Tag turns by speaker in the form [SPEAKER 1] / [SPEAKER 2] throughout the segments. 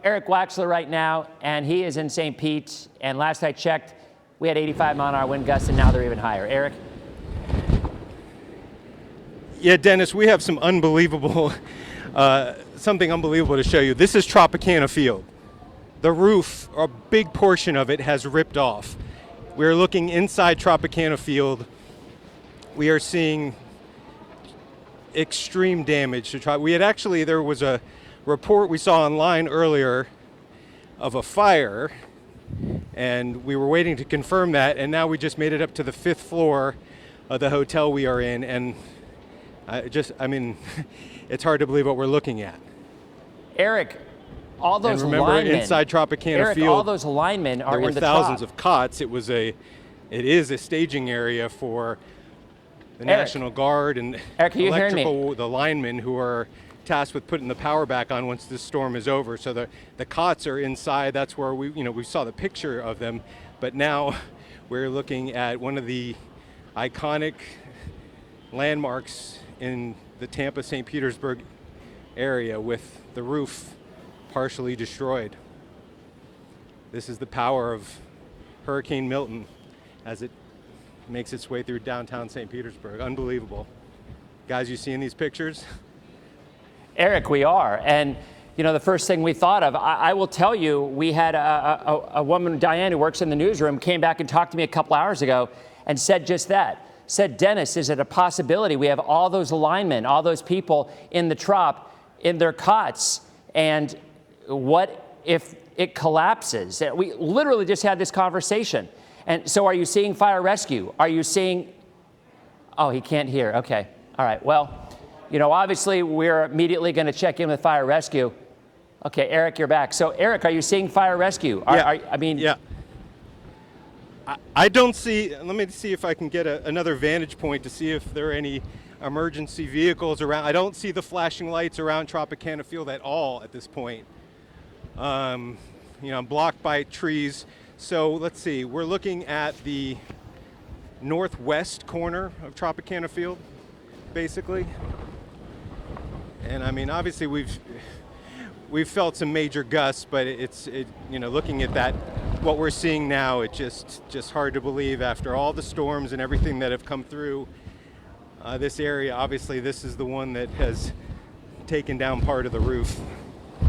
[SPEAKER 1] Eric Waxler right now, and he is in St. Pete. And last I checked, we had 85-mile-an-hour wind gusts, and now they're even higher. Eric?
[SPEAKER 2] Yeah, Dennis, we have some unbelievable, something unbelievable to show you. This is Tropicana Field. The roof, a big portion of it, has ripped off. We're looking inside Tropicana Field. We are seeing extreme damage to there was a report we saw online earlier of a fire, and we were waiting to confirm that, and now we just made it up to the 5th floor of the hotel we are in, and it's hard to believe what we're looking at.
[SPEAKER 1] Eric, all those
[SPEAKER 2] and remember,
[SPEAKER 1] linemen,
[SPEAKER 2] inside Tropicana Field,
[SPEAKER 1] all those linemen are
[SPEAKER 2] there
[SPEAKER 1] in
[SPEAKER 2] were
[SPEAKER 1] the
[SPEAKER 2] thousands
[SPEAKER 1] top.
[SPEAKER 2] of cots. It is a staging area for the National Guard and
[SPEAKER 1] Eric, are you hearing me?
[SPEAKER 2] the linemen who are tasked with putting the power back on once this storm is over. So the cots are inside. That's where we saw the picture of them. But now we're looking at one of the iconic landmarks in the Tampa, St. Petersburg area with the roof partially destroyed. This is the power of Hurricane Milton as it makes its way through downtown St. Petersburg. Unbelievable. Guys, you seeing these pictures?
[SPEAKER 1] Eric, we are. And, the first thing we thought of, I will tell you, we had a woman, Diane, who works in the newsroom, came back and talked to me a couple hours ago and said just that. Said, Dennis, is it a possibility? We have all those linemen, all those people in the trop, in their cots, and what if it collapses? We literally just had this conversation. And so are you seeing fire rescue? Are you seeing, oh, he can't hear. Okay. All right. Well, obviously we're immediately going to check in with fire rescue. Okay, Eric, you're back. So Eric, are you seeing fire rescue?
[SPEAKER 2] Yeah. I don't see, let me see if I can get another vantage point to see if there are any emergency vehicles around. I don't see the flashing lights around Tropicana Field at all at this point. I'm blocked by trees. So let's see, we're looking at the northwest corner of Tropicana Field, basically. And obviously we've felt some major gusts, but looking at that, what we're seeing now, it's just hard to believe after all the storms and everything that have come through this area. Obviously, this is the one that has taken down part of the roof.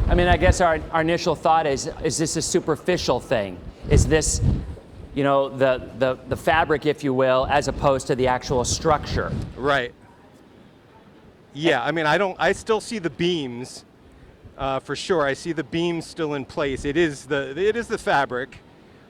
[SPEAKER 1] I guess our initial thought is this a superficial thing? Is this, the fabric, if you will, as opposed to the actual structure?
[SPEAKER 2] Right. Yeah, I still see the beams, for sure. I see the beams still in place. It is the fabric,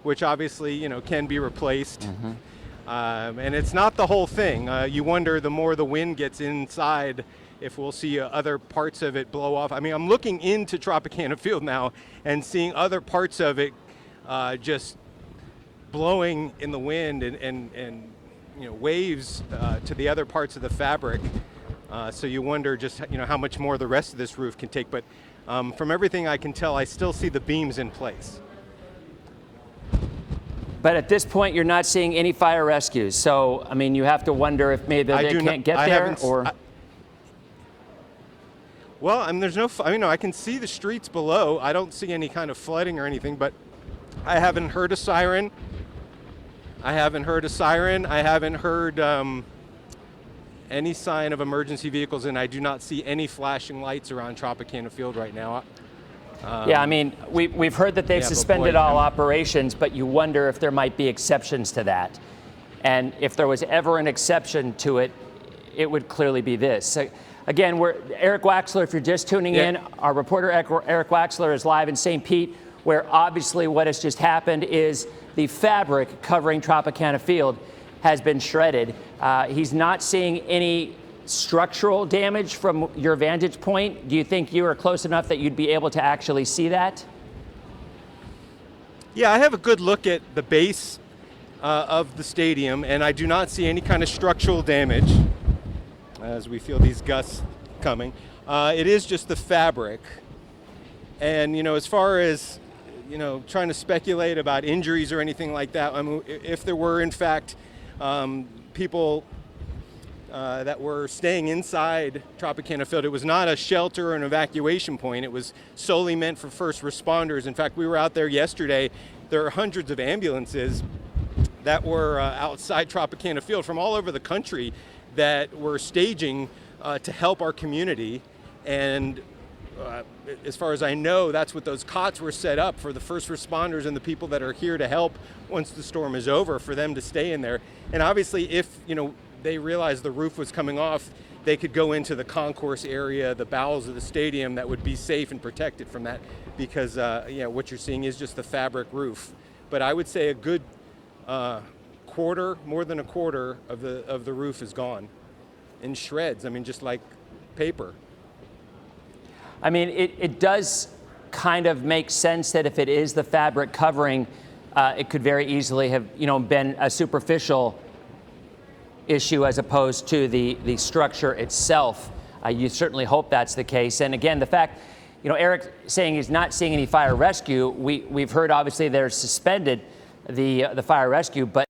[SPEAKER 2] which obviously, can be replaced. Mm-hmm. And it's not the whole thing. You wonder, the more the wind gets inside, if we'll see other parts of it blow off. I'm looking into Tropicana Field now and seeing other parts of it just blowing in the wind and waves to the other parts of the fabric. So you wonder just how much more the rest of this roof can take. But from everything I can tell, I still see the beams in place.
[SPEAKER 1] But at this point, you're not seeing any fire rescues. So you have to wonder if maybe they can't get there, or.
[SPEAKER 2] There's no. I can see the streets below. I don't see any kind of flooding or anything, but I haven't heard a siren. I haven't heard any sign of emergency vehicles, and I do not see any flashing lights around Tropicana Field right now.
[SPEAKER 1] We've heard that they've suspended all operations, but you wonder if there might be exceptions to that. And if there was ever an exception to it, it would clearly be this. So, again, we're Eric Waxler. If you're just tuning in, our reporter Eric Waxler is live in St. Pete, where obviously what has just happened is the fabric covering Tropicana Field has been shredded. He's not seeing any structural damage from your vantage point. Do you think you are close enough that you'd be able to actually see that?
[SPEAKER 2] Yeah, I have a good look at the base of the stadium, and I do not see any kind of structural damage as we feel these gusts coming. It is just the fabric. And, as far as, trying to speculate about injuries or anything like that, if there were, in fact, people that were staying inside Tropicana Field. It was not a shelter or an evacuation point. It was solely meant for first responders. In fact, we were out there yesterday. There are hundreds of ambulances that were outside Tropicana Field from all over the country that were staging to help our community. And as far as I know, that's what those cots were set up for, the first responders and the people that are here to help once the storm is over, for them to stay in there. And obviously, if they realized the roof was coming off, they could go into the concourse area, the bowels of the stadium, that would be safe and protected from that, because what you're seeing is just the fabric roof. But I would say a good quarter, more than a quarter of the roof is gone in shreds. I mean, just like paper.
[SPEAKER 1] I mean, it does kind of make sense that if it is the fabric covering, it could very easily have been a superficial issue as opposed to the structure itself. You certainly hope that's the case. And again, the fact, Eric saying he's not seeing any fire rescue, we've heard obviously they're suspended the fire rescue, but